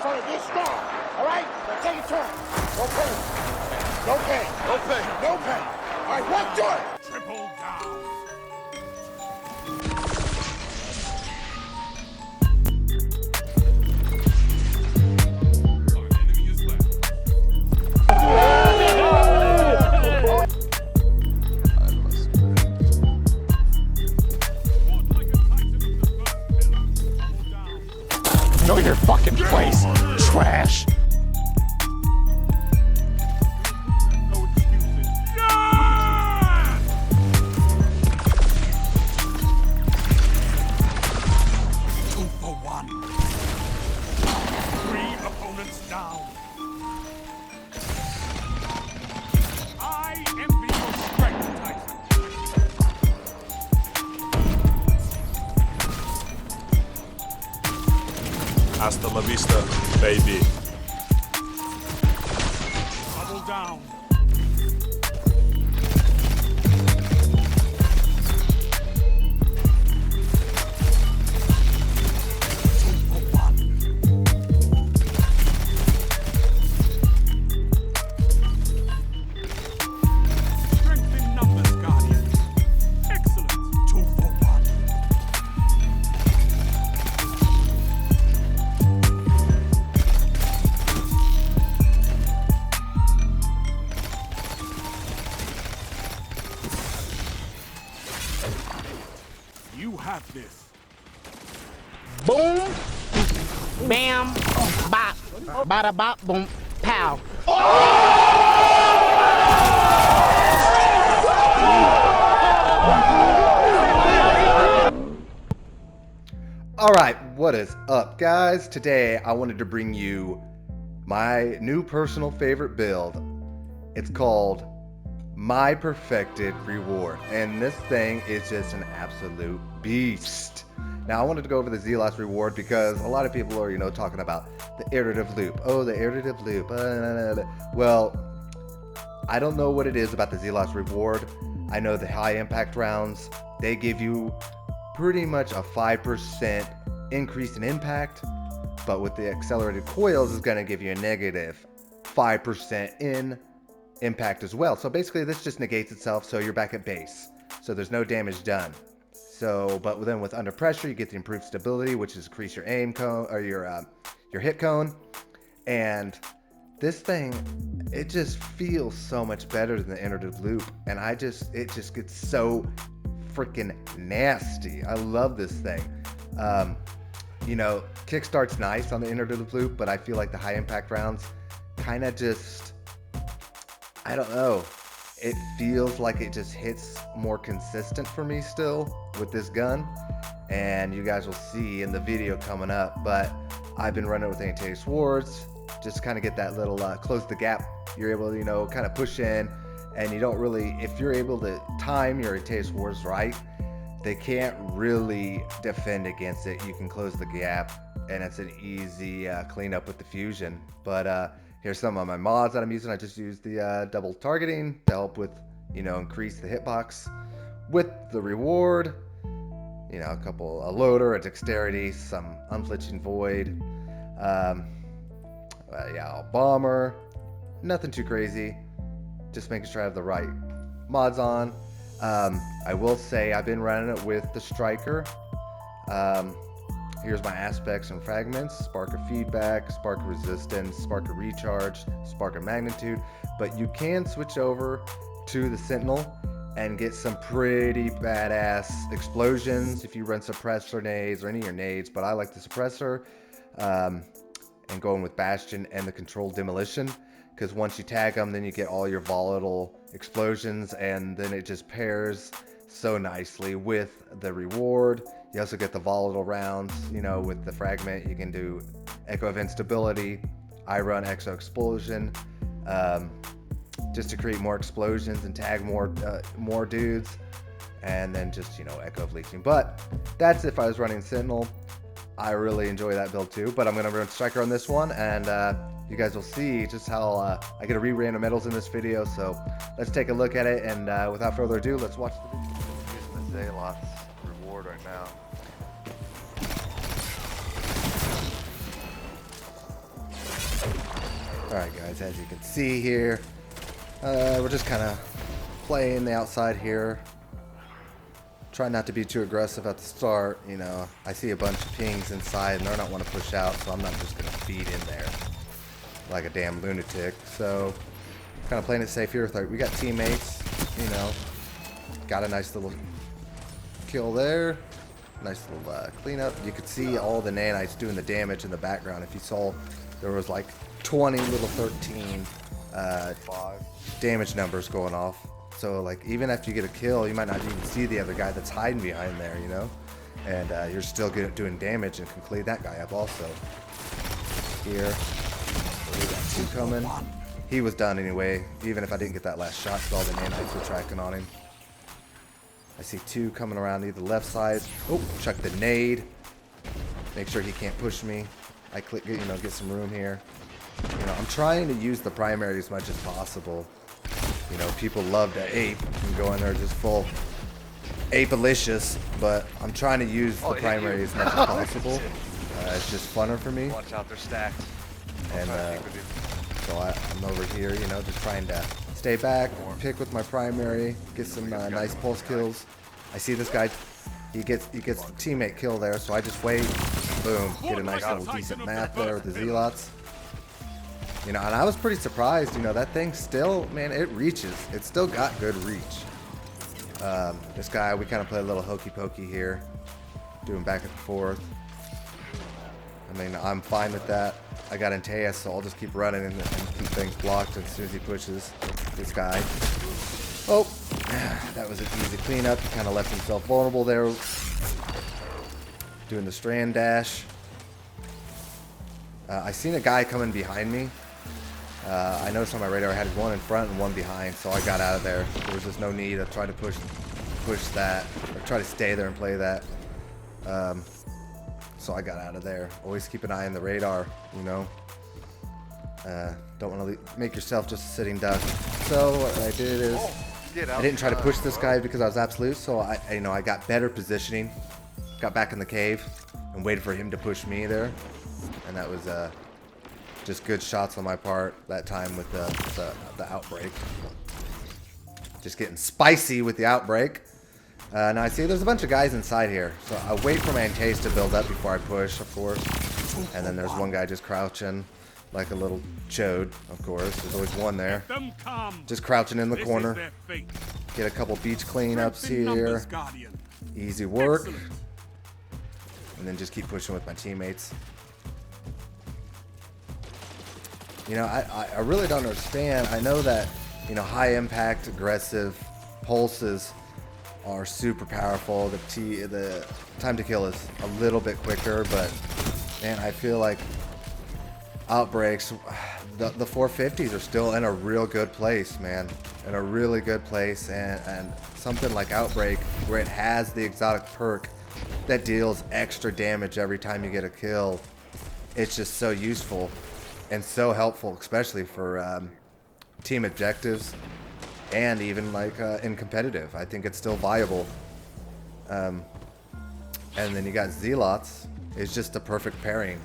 front of this star. All right? Now take a turn. No pain. No pain. No pain. No pain. All right, one, do it. Triple down. Our enemy is left. Know your fucking place, trash. No excuses. Two for one. 3 opponents down. I envy your strength, Tyson. Hasta la vista, baby. Double down. Two for one. Strength in numbers, Guardian. Excellent. 2 for one. You have this. Boom, bam, bop, bada bop, boom, pow. Alright, what is up, guys? Today I wanted to bring you my new personal favorite build. It's called My Perfected Reward, and this thing is just an absolute beast. Now I wanted to go over the Zelos reward because a lot of people are, talking about the iterative loop. Oh, the iterative loop. Well, I don't know what it is about the Zelos reward. I know the high impact rounds, they give you pretty much a 5% increase in impact, but with the accelerated coils is going to give you a negative 5% in impact as well. So basically this just negates itself, so you're back at base. So there's no damage done. So, but then with under pressure, you get the improved stability, which is increase your aim cone or your hit cone. And this thing, it just feels so much better than the iterative loop. And it just gets so freaking nasty. I love this thing. Kickstart's nice on the iterative loop, but I feel like the high impact rounds kind of just, I don't know. It feels like it just hits more consistent for me still with this gun, and you guys will see in the video coming up. But I've been running with anti swords, just kind of get that little close the gap. You're able to kind of push in, and you don't really, if you're able to time your anti swords right, they can't really defend against it. You can close the gap, and it's an easy cleanup with the fusion. But here's some of my mods that I'm using. I just used the double targeting to help with, increase the hitbox. With the reward, a loader, a dexterity, some unflinching void, a bomber. Nothing too crazy. Just making sure I have the right mods on. I will say I've been running it with the striker. Here's my aspects and fragments: spark of feedback, spark of resistance, spark of recharge, spark of magnitude. But you can switch over to the sentinel and get some pretty badass explosions if you run suppressor nades or any of your nades. But I like the suppressor, and going with bastion and the controlled demolition, because once you tag them, then you get all your volatile explosions, and then it just pairs so nicely with the reward. You also get the volatile rounds, with the fragment. You can do Echo of Instability. I run Exo Explosion, just to create more explosions and tag more dudes, and then just Echo of Leeching. But that's if I was running Sentinel. I really enjoy that build too, but I'm gonna run Striker on this one, and you guys will see just how I get a re-random medals in this video. So let's take a look at it, and without further ado, let's watch the video. I'm using the Zelos reward right now. Alright guys, as you can see here, we're just kind of playing the outside here. Try not to be too aggressive at the start. You know, I see a bunch of pings inside and they're not want to push out, so I'm not just going to feed in there like a damn lunatic. So, kind of playing it safe here. We got teammates, you know, got a nice little kill there. Nice little cleanup. You could see all the nanites doing the damage in the background. If you saw, there was like 20 little 13 damage numbers going off. So like even after you get a kill, you might not even see the other guy that's hiding behind there, you know, and you're still good at doing damage and can clean that guy up also. Here, we got 2 coming. He was done anyway, even if I didn't get that last shot, because all the nanites were tracking on him. I see 2 coming around either left side. Oh, chuck the nade. Make sure he can't push me. I click, you know, get some room here. You know, I'm trying to use the primary as much as possible. You know, people love to ape and go in there just full ape-alicious, but I'm trying to use the primary as much as possible. It's just funner for me. Watch out, they're stacked. And so I'm over here, you know, just trying to stay back, pick with my primary, get some nice pulse kills. I see this guy, he gets the teammate kill there, so I just wait, boom, get a nice little decent map there with the zealots. You know, and I was pretty surprised, you know, that thing still, man, it reaches. It's still got good reach. This guy, we kind of play a little hokey pokey here, doing back and forth. I mean, I'm fine with that. I got Antaeus, so I'll just keep running and keep things blocked as soon as he pushes this guy. Oh, that was an easy cleanup. He kind of left himself vulnerable there. Doing the strand dash. I seen a guy coming behind me. I noticed on my radar I had one in front and one behind, so I got out of there. There was just no need. I tried to push that, or try to stay there and play that. So I got out of there. Always keep an eye on the radar, you know. Don't want to make yourself just a sitting duck. So what I did is I didn't try to push this guy because I was absolute. So I got better positioning, got back in the cave, and waited for him to push me there. And that was just good shots on my part that time with the outbreak. Just getting spicy with the outbreak. Now I see there's a bunch of guys inside here, so I wait for my Antaeus to build up before I push, of course. And then there's one guy just crouching like a little chode, of course. There's always one there, just crouching in the corner. Get a couple beach cleanups here. Easy work. And then just keep pushing with my teammates. You know, I really don't understand. I know that, you know, high impact, aggressive pulses are super powerful. The time to kill is a little bit quicker, but man, I feel like outbreaks, the 450s are still in a real good place, man. In a really good place, and something like Outbreak, where it has the exotic perk that deals extra damage every time you get a kill, it's just so useful and so helpful, especially for team objectives and even like in competitive. I think it's still viable. And then you got Zealots. It's just a perfect pairing.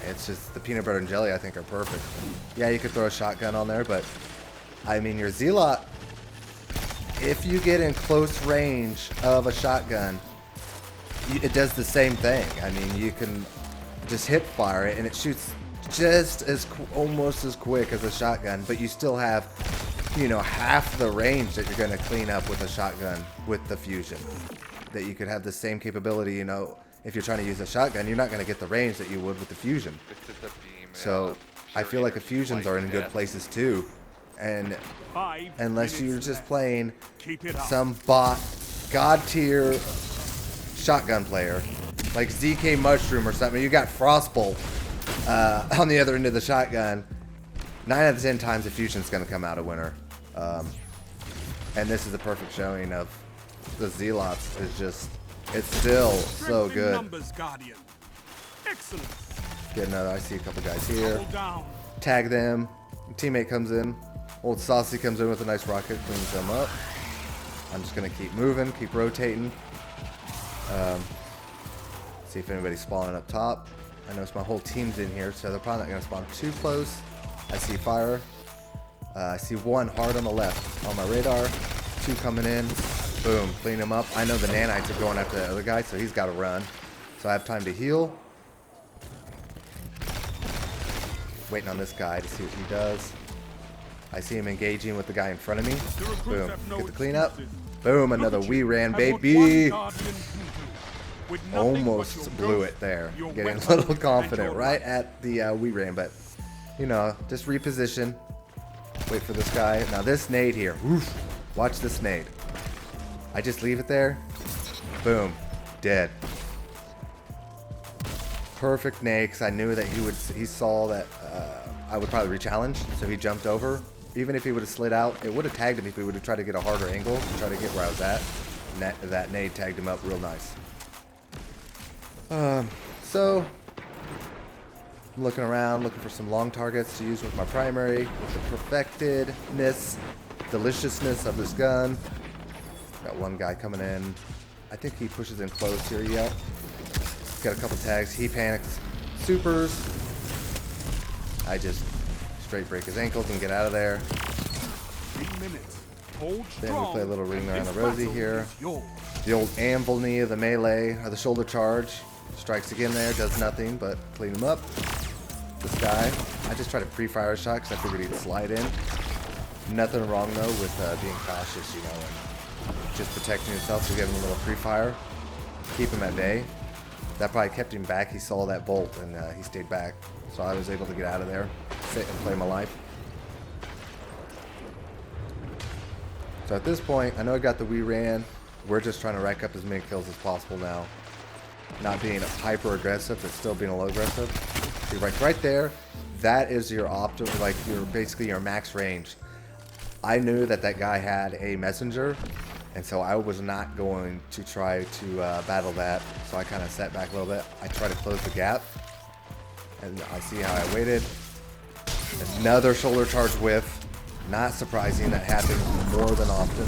It's just the peanut butter and jelly, I think, are perfect. Yeah, you could throw a shotgun on there, but I mean, your Zealot, if you get in close range of a shotgun, it does the same thing. I mean, you can just hip fire it and it shoots just as almost as quick as a shotgun, but you still have, you know, half the range that you're going to clean up with a shotgun with the fusion. That you could have the same capability, you know, if you're trying to use a shotgun, you're not going to get the range that you would with the fusion. So I feel like the fusions are in good places too. And unless you're just playing some bot god tier shotgun player like ZK Mushroom or something, you got Frostbolt on the other end of the shotgun, 9 out of 10 times the fusion's going to come out a winner. And this is the perfect showing of the Zealots. It's still so good. Get another. I see a couple guys here. Tag them. Teammate comes in. Old Saucy comes in with a nice rocket, cleans them up. I'm just gonna keep moving, keep rotating. See if anybody's spawning up top. I notice my whole team's in here, so they're probably not gonna spawn too close. I see fire. I see one hard on the left on my radar. Two coming in. Boom, clean him up. I know the nanites are going after the other guy, so he's got to run. So I have time to heal. Waiting on this guy to see what he does. I see him engaging with the guy in front of me. Boom, get the cleanup. Boom, another we ran, baby. Almost blew it there. Getting a little confident right at the we ran, but you know, just reposition. Wait for this guy. Now this nade here. Oof. Watch this nade. I just leave it there. Boom. Dead. Perfect nade, because I knew that he saw that I would probably re-challenge, so he jumped over. Even if he would have slid out, it would have tagged him if he would have tried to get a harder angle to try to get where I was at. And that nade tagged him up real nice. So I'm looking around, looking for some long targets to use with my primary, with the perfectedness, deliciousness of this gun. Got one guy coming in. I think he pushes in close here. Yep. Got a couple tags. He panics. Supers. I just straight break his ankles and get out of there. 3 minutes. Hold Then we play a little ring around the rosy here. Yours. The old anvil knee of the melee, or the shoulder charge. Strikes again there, does nothing but clean him up. This guy, I just try to pre-fire a shot because I figured he'd slide in. Nothing wrong though with being cautious, you know, and just protecting yourself. So give him a little pre-fire, keep him at bay. That probably kept him back. He saw that bolt and he stayed back. So I was able to get out of there, sit and play my life. So at this point, I know I got the we ran. We're just trying to rack up as many kills as possible now. Not being hyper aggressive, but still being a low aggressive. See, right there, that is your optimal, like basically your max range. I knew that guy had a messenger, and so I was not going to try to battle that. So I kind of sat back a little bit. I tried to close the gap, and I see how I waited. Another shoulder charge whiff. Not surprising, that happens more than often.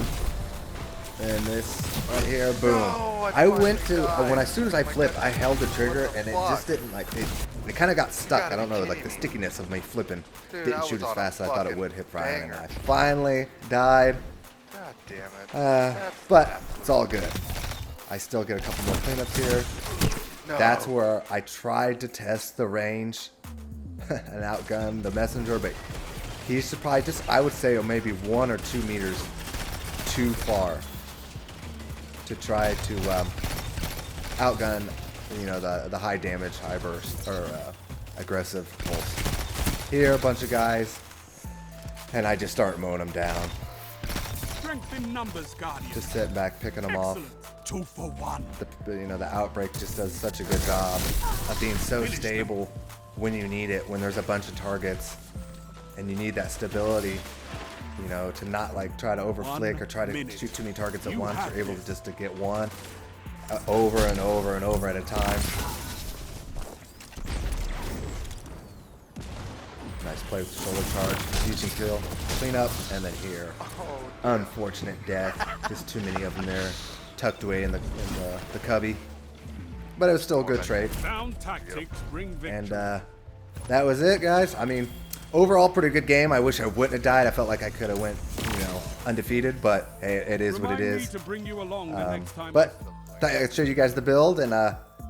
And this right here, boom. No, I went to, as soon as I flipped, I held the trigger and it just didn't, like, it kind of got stuck. I don't know, like the stickiness of me flipping didn't shoot as fast as I thought it would hit fire. And I finally died. God damn it. But it's all good. I still get a couple more cleanups here. No. That's where I tried to test the range and outgun the messenger, but he's probably just, I would say, maybe 1 or 2 meters too far to try to outgun, you know, the high damage, high burst, or aggressive pulse. Here, a bunch of guys, and I just start mowing them down. Strength in numbers, Guardian. Just sitting back, picking them off. Excellent. 2 for 1. You know, the Outbreak just does such a good job of being so stable when you need it, when there's a bunch of targets, and you need that stability. You know, to not like try to overflick or try to shoot too many targets at once. You're able to just to get one over and over and over at a time. Nice play with the shoulder charge. Using kill, clean up, and then here. Unfortunate death. Just too many of them there, tucked away in the cubby. But it was still a good trade. Sound tactics bring victory. And that was it, guys. I mean, overall, pretty good game. I wish I wouldn't have died. I felt like I could have went, you know, undefeated, but hey, it is what it is. To bring you along the next time. But I showed you guys the build, and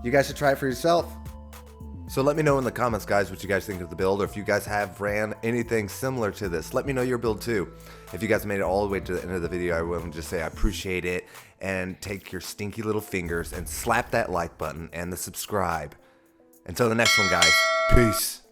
you guys should try it for yourself. So let me know in the comments, guys, what you guys think of the build, or if you guys have ran anything similar to this. Let me know your build too. If you guys made it all the way to the end of the video, I want to just say I appreciate it, and take your stinky little fingers and slap that like button and the subscribe. Until the next one, guys. Peace.